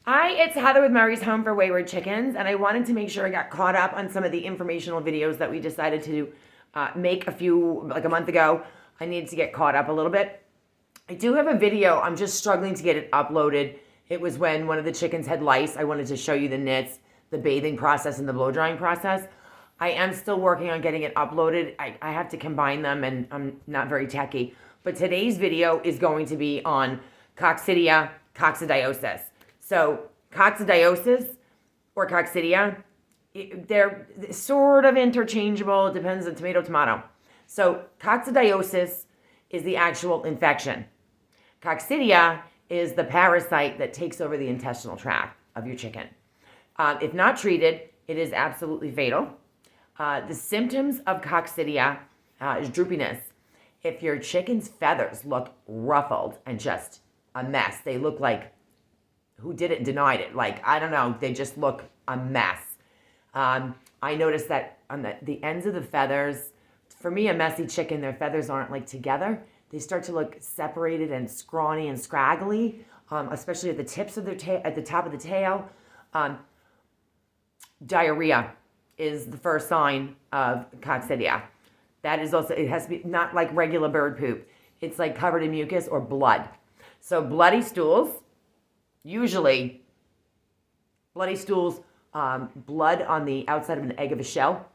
It's Heather with Murray's Home for Wayward Chickens, and I wanted to make sure I got caught up on some of the informational videos that we decided to make like a month ago. I needed to get caught up a little bit. I do have a video. I'm just struggling to get it uploaded. It was when one of the chickens had lice. I wanted to show you the nits, the bathing process, and the blow drying process. I am still working on getting it uploaded. I have to combine them, and I'm not very techy. But today's video is going to be on Coccidia, Coccidiosis. So Coccidiosis or Coccidia, they're sort of interchangeable. It depends on tomato. So Coccidiosis is the actual infection. Coccidia is the parasite that takes over the intestinal tract of your chicken. If not treated, it is absolutely fatal. The symptoms of Coccidia is droopiness. If your chicken's feathers look ruffled and just a mess, they look like who did it and denied it. Like, I don't know, they just look a mess. I noticed that on the ends of the feathers, for me, a messy chicken, their feathers aren't like together. They start to look separated and scrawny and scraggly, especially at the tips of their tail, at the top of the tail. Diarrhea is the first sign of Coccidia. That is also, it has to be not like regular bird poop. It's like covered in mucus or blood. So bloody stools, usually bloody stools, blood on the outside of an egg of a shell,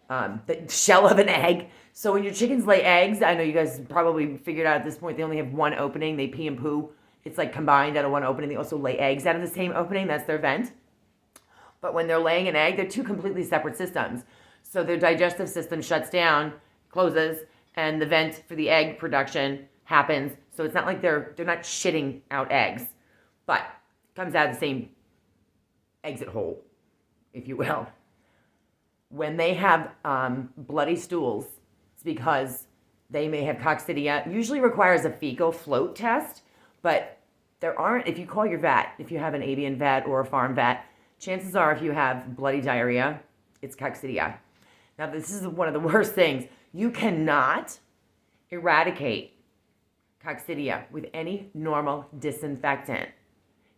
the shell of an egg. So when your chickens lay eggs, I know you guys probably figured out at this point they only have one opening. They pee and poo. It's like combined out of one opening. They also lay eggs out of the same opening. That's their vent. But when they're laying an egg, they're two completely separate systems. So their digestive system shuts down, closes, and the vent for the egg production happens. So it's not like they're not shitting out eggs, but it comes out of the same exit hole, if you will. When they have bloody stools, it's because they may have Coccidia. It usually requires a fecal float test, but there aren't. If you call your vet, if you have an avian vet or a farm vet, chances are if you have bloody diarrhea, it's Coccidia. Now, this is one of the worst things. You cannot eradicate Coccidia with any normal disinfectant.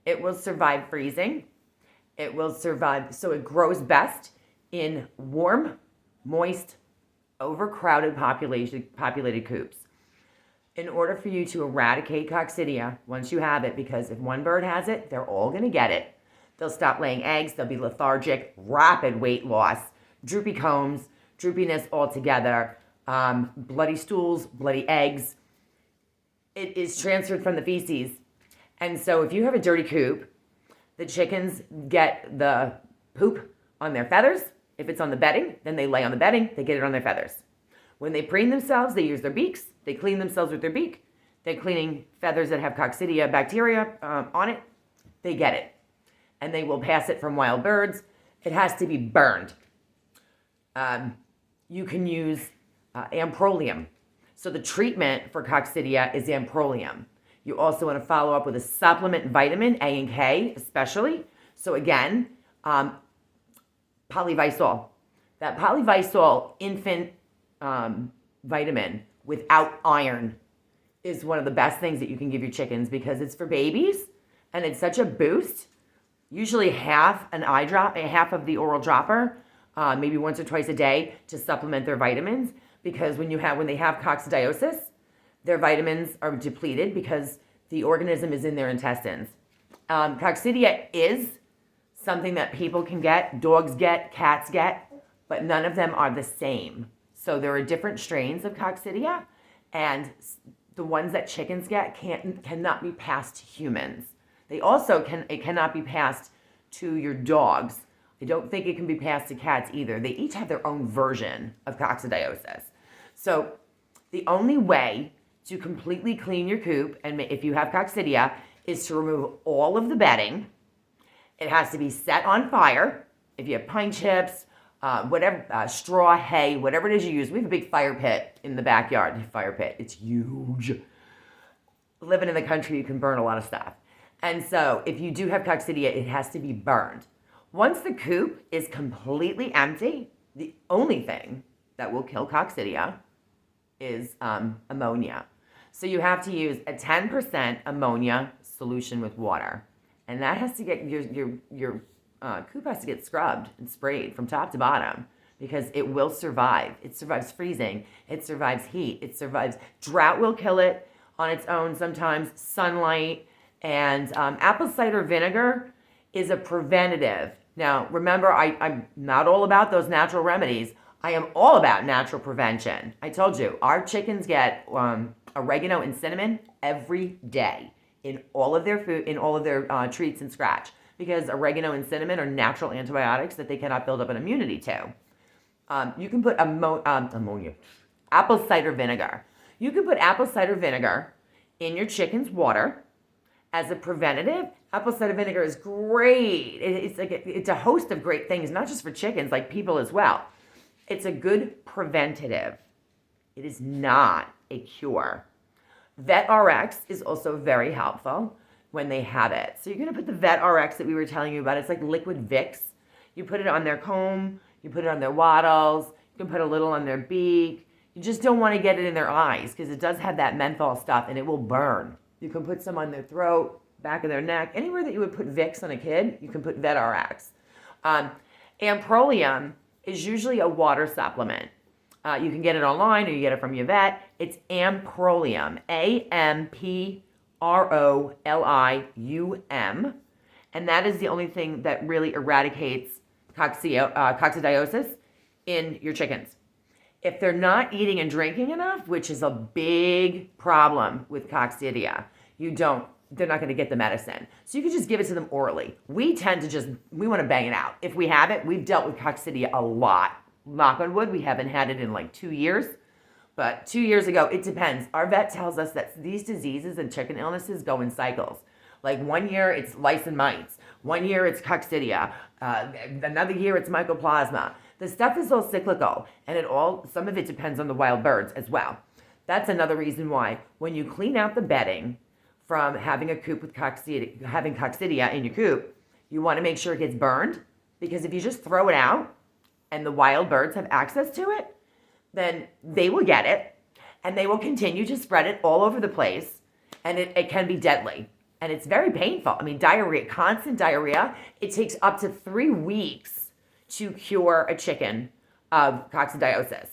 It will survive freezing. It will survive, so it grows best in warm, moist, overcrowded populated coops. In order for you to eradicate Coccidia, once you have it, because if one bird has it, they're all going to get it. They'll stop laying eggs, they'll be lethargic, rapid weight loss, droopy combs, droopiness altogether, bloody stools, bloody eggs. It is transferred from the feces. And so if you have a dirty coop, the chickens get the poop on their feathers. If it's on the bedding, then they lay on the bedding, they get it on their feathers. When they preen themselves, they use their beaks, they clean themselves with their beak. They're cleaning feathers that have Coccidia bacteria on it, they get it. And they will pass it from wild birds. It has to be burned. You can use amprolium. So the treatment for Coccidia is amprolium. You also want to follow up with a supplement vitamin, A and K especially. So again, polyvisol. That polyvisol infant vitamin without iron is one of the best things that you can give your chickens because it's for babies and it's such a boost. Usually half an eye drop, half of the oral dropper, maybe once or twice a day to supplement their vitamins because when they have coccidiosis, their vitamins are depleted because the organism is in their intestines. Coccidia is something that people can get, dogs get, cats get, but none of them are the same. So there are different strains of Coccidia, and the ones that chickens get cannot be passed to humans. It cannot be passed to your dogs. I don't think it can be passed to cats either. They each have their own version of coccidiosis. So the only way to completely clean your coop, and if you have Coccidia, is to remove all of the bedding. It has to be set on fire. If you have pine chips, whatever, straw, hay, whatever it is you use. We have a big fire pit in the backyard. Fire pit. It's huge. Living in the country, you can burn a lot of stuff. And so if you do have Coccidia, it has to be burned. Once the coop is completely empty, the only thing that will kill Coccidia is ammonia. So you have to use a 10% ammonia solution with water. And that has to get, your coop has to get scrubbed and sprayed from top to bottom because it will survive. It survives freezing. It survives heat. It survives, drought will kill it on its own sometimes, sunlight. And apple cider vinegar is a preventative. Now, remember, I'm not all about those natural remedies. I am all about natural prevention. I told you, our chickens get oregano and cinnamon every day in all of their food, in all of their treats and scratch, because oregano and cinnamon are natural antibiotics that they cannot build up an immunity to. You can put ammonia, apple cider vinegar. You can put apple cider vinegar in your chicken's water as a preventative. Apple cider vinegar is great. It's a host of great things, not just for chickens, like people as well. It's a good preventative. It is not a cure. Vet RX is also very helpful when they have it. So you're going to put the Vet RX that we were telling you about. It's like liquid Vicks. You put it on their comb. You put it on their wattles. You can put a little on their beak. You just don't want to get it in their eyes because it does have that menthol stuff and it will burn. You can put some on their throat, back of their neck. Anywhere that you would put Vicks on a kid, you can put Vet RX. Amprolium is usually a water supplement. You can get it online or you get it from your vet. It's Amprolium, Amprolium. And that is the only thing that really eradicates coccidiosis in your chickens. If they're not eating and drinking enough, which is a big problem with Coccidia, they're not going to get the medicine. So you can just give it to them orally. We want to bang it out. If we have it, we've dealt with Coccidia a lot. Knock on wood, we haven't had it in like 2 years. But 2 years ago, it depends. Our vet tells us that these diseases and chicken illnesses go in cycles. Like 1 year, it's lice and mites. 1 year, it's Coccidia. Another year, it's mycoplasma. The stuff is all cyclical, and some of it depends on the wild birds as well. That's another reason why when you clean out the bedding from having a coop with having Coccidia in your coop, you want to make sure it gets burned, because if you just throw it out and the wild birds have access to it, then they will get it and they will continue to spread it all over the place, and it can be deadly. And it's very painful. I mean, diarrhea, constant diarrhea, it takes up to 3 weeks to cure a chicken of coccidiosis.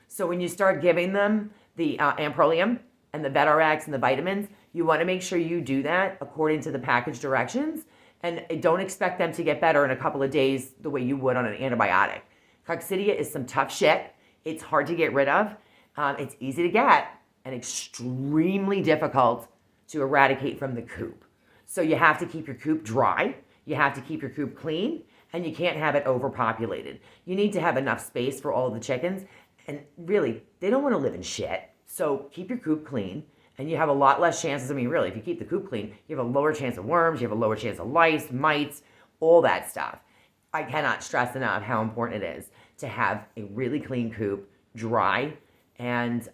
So when you start giving them the Amprolium and the Vet RX and the vitamins, you want to make sure you do that according to the package directions, and don't expect them to get better in a couple of days the way you would on an antibiotic. Coccidia is some tough shit. It's hard to get rid of. It's easy to get and extremely difficult to eradicate from the coop. So you have to keep your coop dry. You have to keep your coop clean, and you can't have it overpopulated. You need to have enough space for all of the chickens, and really, they don't want to live in shit. So keep your coop clean, and you have a lot less chances. I mean, really, if you keep the coop clean, you have a lower chance of worms, you have a lower chance of lice, mites, all that stuff. I cannot stress enough how important it is to have a really clean coop, dry, and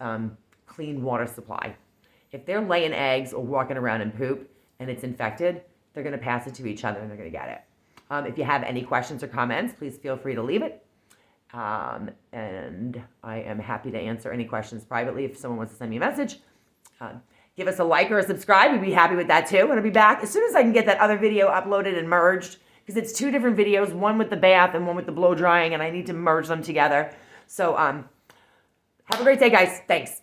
clean water supply. If they're laying eggs or walking around in poop and it's infected, they're going to pass it to each other and they're going to get it. If you have any questions or comments, please feel free to leave it. And I am happy to answer any questions privately if someone wants to send me a message. Give us a like or a subscribe. We'd be happy with that too. I'm going to be back as soon as I can get that other video uploaded and merged, because it's 2 different videos, one with the bath and one with the blow drying, and I need to merge them together. So have a great day, guys. Thanks.